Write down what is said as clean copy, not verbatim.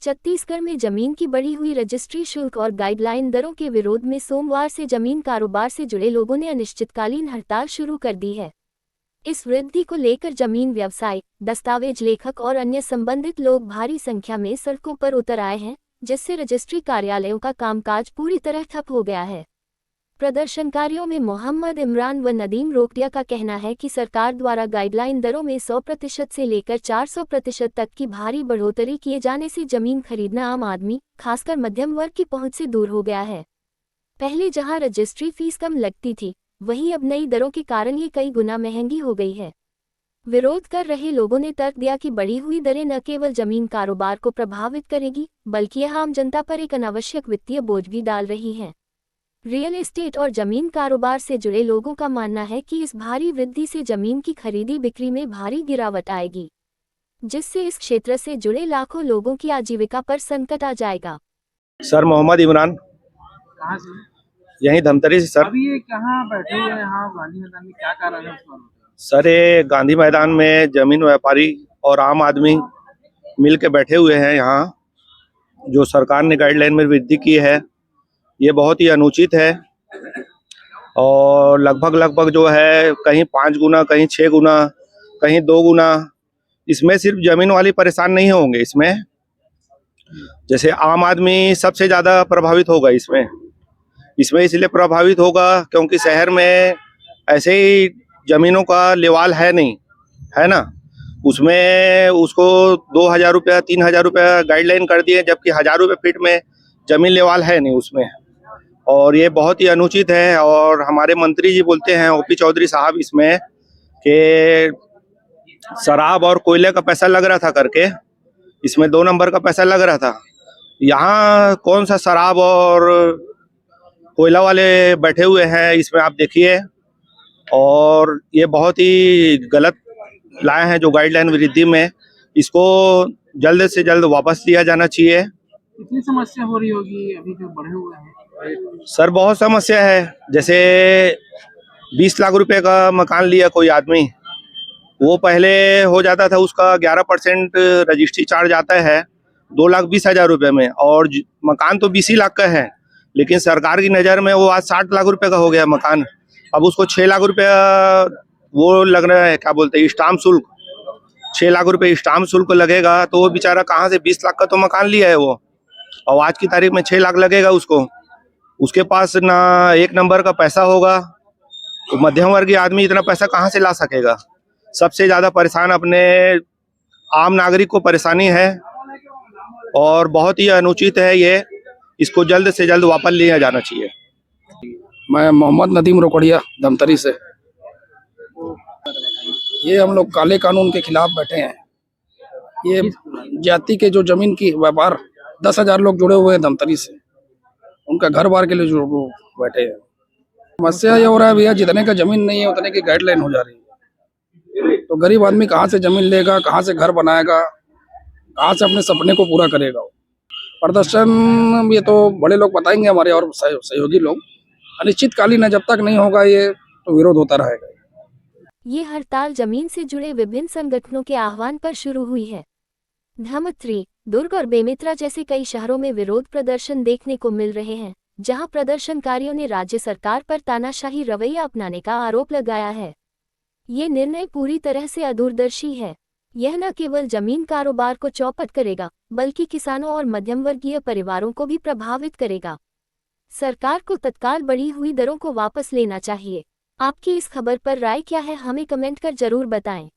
छत्तीसगढ़ में जमीन की बढ़ी हुई रजिस्ट्री शुल्क और गाइडलाइन दरों के विरोध में सोमवार से जमीन कारोबार से जुड़े लोगों ने अनिश्चितकालीन हड़ताल शुरू कर दी है। इस वृद्धि को लेकर जमीन व्यवसायी, दस्तावेज लेखक और अन्य संबंधित लोग भारी संख्या में सड़कों पर उतर आए हैं, जिससे रजिस्ट्री कार्यालयों का कामकाज पूरी तरह ठप हो गया है। प्रदर्शनकारियों में मोहम्मद इमरान व नदीम रोकड़िया का कहना है कि सरकार द्वारा गाइडलाइन दरों में 100% से लेकर 400% तक की भारी बढ़ोतरी किए जाने से जमीन खरीदना आम आदमी, खासकर मध्यम वर्ग की पहुंच से दूर हो गया है। पहले जहां रजिस्ट्री फीस कम लगती थी, वहीं अब नई दरों के कारण ये कई गुना महंगी हो गई है। विरोध कर रहे लोगों ने तर्क दिया कि बढ़ी हुई दरें न केवल जमीन कारोबार को प्रभावित करेगी, बल्कि यह आम जनता पर एक अनावश्यक वित्तीय बोझ भी डाल रही हैं। रियल एस्टेट और जमीन कारोबार से जुड़े लोगों का मानना है कि इस भारी वृद्धि से जमीन की खरीदी बिक्री में भारी गिरावट आएगी, जिससे इस क्षेत्र से जुड़े लाखों लोगों की आजीविका पर संकट आ जाएगा। सर मोहम्मद इमरान, कहाँ से? यहीं धमतरी से सर। अभी ये कहाँ बैठे हुए हैं यहाँ गांधी मैदान में, क्या कारण है उसका? सर ये गांधी मैदान में जमीन व्यापारी और आम आदमी मिल के बैठे हुए हैं। यहाँ जो सरकार ने गाइडलाइन में वृद्धि की है, ये बहुत ही अनुचित है और लगभग जो है कहीं 5 गुना, कहीं 6 गुना, कहीं 2 गुना। इसमें सिर्फ जमीन वाली परेशान नहीं होंगे, इसमें जैसे आम आदमी सबसे ज़्यादा प्रभावित होगा। इसमें इसलिए प्रभावित होगा क्योंकि शहर में ऐसे ही जमीनों का लेवाल है नहीं, है ना। उसमें उसको 2,000 रुपया 3,000 रुपया गाइडलाइन कर दिए, जबकि 1,000 रुपये फीट में जमीन लेवाल है नहीं उसमें। और ये बहुत ही अनुचित है। और हमारे मंत्री जी बोलते हैं, ओपी चौधरी साहब, इसमें कि शराब और कोयले का पैसा लग रहा था करके, इसमें 2 नंबर का पैसा लग रहा था। यहाँ कौन सा शराब और कोयला वाले बैठे हुए हैं, इसमें आप देखिए। और ये बहुत ही गलत लाए हैं जो गाइडलाइन वृद्धि में, इसको जल्द से जल्द वापस लिया जाना चाहिए। कितनी समस्या हो रही होगी अभी जो बढ़े हुए हैं? सर बहुत समस्या है। जैसे 20 लाख रुपए का मकान लिया कोई आदमी, वो पहले हो जाता था उसका 11% रजिस्ट्री चार्ज आता है 2,20,000 रुपये में, और मकान तो 20 ही लाख का है, लेकिन सरकार की नज़र में वो आज 60 लाख रुपए का हो गया मकान। अब उसको 6 लाख रुपया वो लग रहा है, क्या बोलते हैं, स्टाम्प शुल्क। 6 लाख रुपए स्टाम्प शुल्क लगेगा, तो वो बेचारा कहाँ से, 20 लाख का तो मकान लिया है वो, और आज की तारीख में 6 लाख लगेगा उसको। उसके पास ना 1 नंबर का पैसा होगा, तो मध्यम वर्गीय आदमी इतना पैसा कहाँ से ला सकेगा। सबसे ज़्यादा परेशान अपने आम नागरिक को परेशानी है और बहुत ही अनुचित है ये। इसको जल्द से जल्द वापस लिया जाना चाहिए। मैं मोहम्मद नदीम रोकड़िया, धमतरी से। ये हम लोग काले कानून के खिलाफ बैठे हैं। ये जाति के जो जमीन की व्यापार 10,000 लोग जुड़े हुए हैं धमतरी से, उनका घर बार के लिए जो बैठे हैं। समस्या ये हो रहा है भैया, जितने का जमीन नहीं है उतने की गाइडलाइन हो जा रही है, तो गरीब आदमी कहाँ से जमीन लेगा, कहाँ से घर बनाएगा, कहाँ से अपने सपने को पूरा करेगा। प्रदर्शन ये तो बड़े लोग बताएंगे, हमारे और सहयोगी लोग। अनिश्चितकालीन है, जब तक नहीं होगा ये तो विरोध होता रहेगा। ये हड़ताल जमीन से जुड़े विभिन्न संगठनों के आह्वान पर शुरू हुई है। धमतरी, दुर्ग और बेमेतरा जैसे कई शहरों में विरोध प्रदर्शन देखने को मिल रहे हैं, जहां प्रदर्शनकारियों ने राज्य सरकार पर तानाशाही रवैया अपनाने का आरोप लगाया है। ये निर्णय पूरी तरह से अदूरदर्शी है। यह न केवल जमीन कारोबार को चौपट करेगा, बल्कि किसानों और मध्यम वर्गीय परिवारों को भी प्रभावित करेगा। सरकार को तत्काल बढ़ी हुई दरों को वापस लेना चाहिए। आपकी इस खबर पर राय क्या है, हमें कमेंट कर जरूर बताएं।